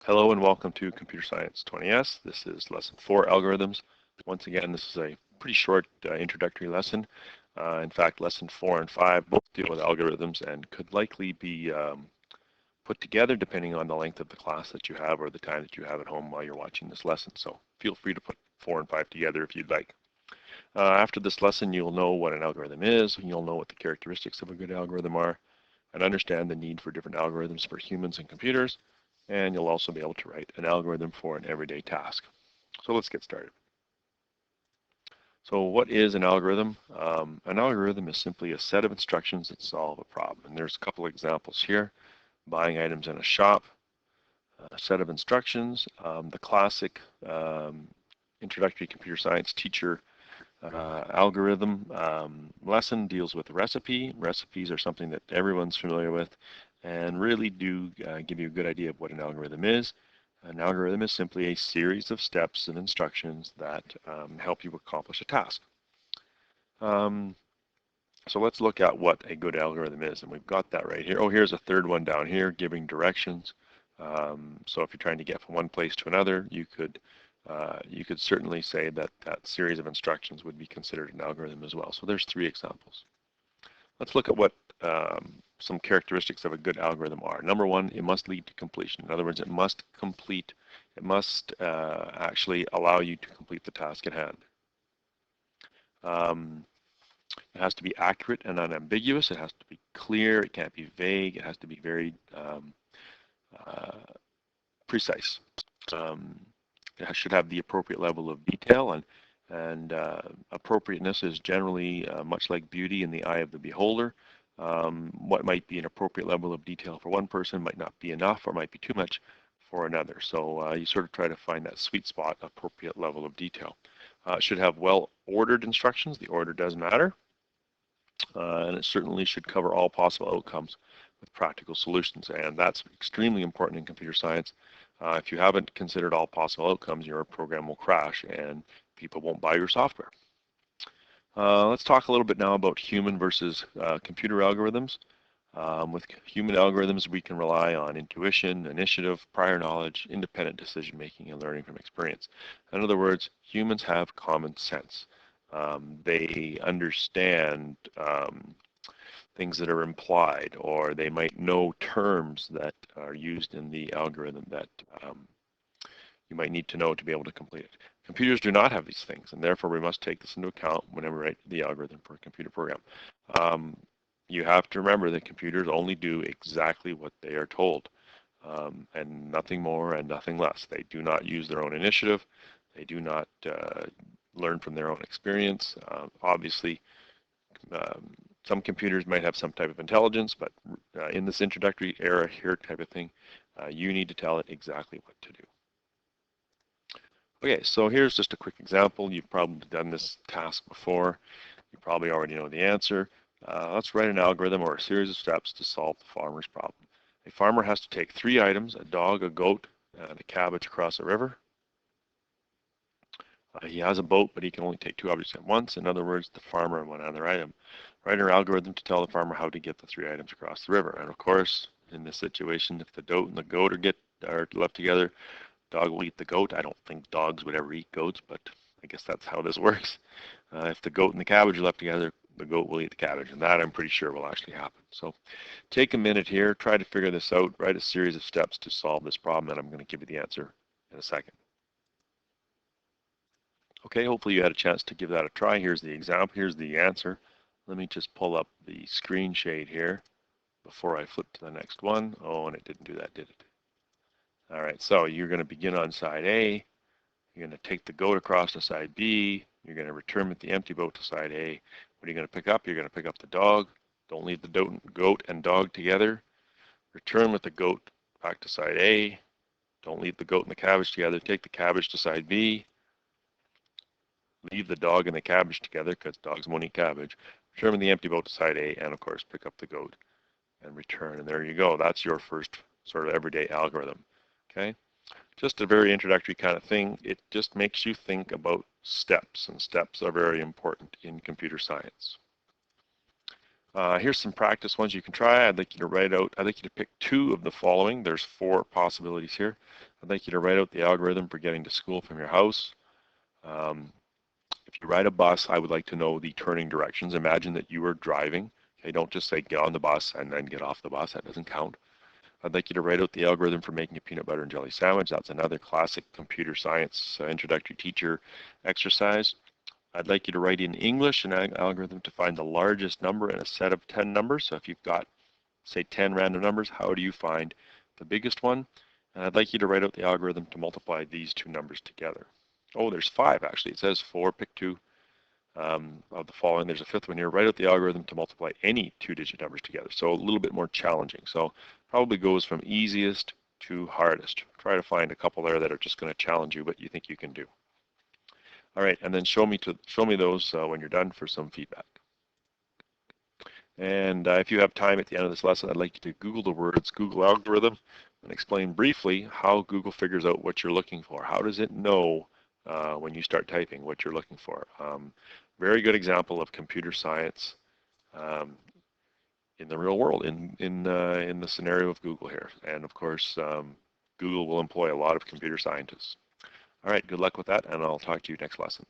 Hello and welcome to Computer Science 20S. This is Lesson 4, Algorithms. Once again, this is a pretty short introductory lesson. In fact, Lesson 4 and 5 both deal with algorithms and could likely be put together depending on the length of the class that you have or the time that you have at home while you're watching this lesson. So feel free to put 4 and 5 together if you'd like. After this lesson, you'll know what an algorithm is, and you'll know what the characteristics of a good algorithm are, and understand the need for different algorithms for humans and computers, and you'll also be able to write an algorithm for an everyday task. So let's get started. So what is an algorithm? An algorithm is simply a set of instructions that solve a problem. And there's a couple of examples here. Buying items in a shop, a set of instructions. The classic introductory computer science teacher algorithm lesson deals with recipe. Recipes are something that everyone's familiar with and really do give you a good idea of what an algorithm is. An algorithm is simply a series of steps and instructions that help you accomplish a task. So let's look at what a good algorithm is, and we've got that right here. Oh, here's a third one down here, giving directions. So if you're trying to get from one place to another, you could certainly say that that series of instructions would be considered an algorithm as well. So there's 3 examples. Let's look at what some characteristics of a good algorithm are. Number 1, it must lead to completion. In other words, it must actually allow you to complete the task at hand. It has to be accurate and unambiguous. It has to be clear. It can't be vague. It has to be very precise. It should have the appropriate level of detail, and appropriateness is generally much like beauty in the eye of the beholder. What might be an appropriate level of detail for one person might not be enough or might be too much for another. So you sort of try to find that sweet spot, appropriate level of detail. It should have well-ordered instructions. The order does matter. And it certainly should cover all possible outcomes with practical solutions. And that's extremely important in computer science. If you haven't considered all possible outcomes, your program will crash and people won't buy your software. Let's talk a little bit now about human versus computer algorithms. With human algorithms, we can rely on intuition, initiative, prior knowledge, independent decision making, and learning from experience. In other words, humans have common sense. They understand things that are implied, or they might know terms that are used in the algorithm that you might need to know to be able to complete it. Computers do not have these things, and therefore we must take this into account whenever we write the algorithm for a computer program. You have to remember that computers only do exactly what they are told, and nothing more and nothing less. They do not use their own initiative. They do not learn from their own experience. Obviously, some computers might have some type of intelligence, but in this introductory era here type of thing, you need to tell it exactly what to do. Okay, so here's just a quick example. You've probably done this task before. You probably already know the answer. Let's write an algorithm or a series of steps to solve the farmer's problem. A farmer has to take 3 items, a dog, a goat, and a cabbage across a river. He has a boat, but he can only take 2 objects at once. In other words, the farmer and one other item. Write an algorithm to tell the farmer how to get the 3 items across the river. And of course, in this situation, if the goat and the goat are left together, dog will eat the goat. I don't think dogs would ever eat goats, but I guess that's how this works. If the goat and the cabbage are left together, the goat will eat the cabbage, and that I'm pretty sure will actually happen. So take a minute here, try to figure this out, write a series of steps to solve this problem, and I'm going to give you the answer in a second. Okay, hopefully you had a chance to give that a try. Here's the example, here's the answer. Let me just pull up the screen shade here before I flip to the next one. Oh, and it didn't do that, did it? All right, so you're going to begin on side A. You're going to take the goat across to side B. You're going to return with the empty boat to side A. What are you going to pick up? You're going to pick up the dog. Don't leave the goat and dog together. Return with the goat back to side A. Don't leave the goat and the cabbage together. Take the cabbage to side B. Leave the dog and the cabbage together because dogs won't eat cabbage. Return with the empty boat to side A, and of course pick up the goat and return. And there you go. That's your first sort of everyday algorithm. Okay. Just a very introductory kind of thing. It just makes you think about steps, and steps are very important in computer science. Here's some practice ones you can try. I'd like you to pick 2 of the following. There's 4 possibilities here. I'd like you to write out the algorithm for getting to school from your house. If you ride a bus, I would like to know the turning directions. Imagine that you are driving. Okay, don't just say get on the bus and then get off the bus. That doesn't count. I'd like you to write out the algorithm for making a peanut butter and jelly sandwich. That's another classic computer science introductory teacher exercise. I'd like you to write in English an algorithm to find the largest number in a set of 10 numbers. So if you've got, say, 10 random numbers, how do you find the biggest one? And I'd like you to write out the algorithm to multiply these 2 numbers together. Oh, there's 5 actually. It says 4, pick 2 of the following. There's a 5th one here. Write out the algorithm to multiply any 2-digit numbers together. So a little bit more challenging. So probably goes from easiest to hardest. Try to find a couple there that are just going to challenge you, but you think you can do. All right, and then show me those when you're done for some feedback. And if you have time at the end of this lesson, I'd like you to Google the words Google algorithm and explain briefly how Google figures out what you're looking for. How does it know when you start typing what you're looking for? Very good example of computer science in the real world, in the scenario of Google here. And of course, Google will employ a lot of computer scientists. All right, good luck with that, and I'll talk to you next lesson.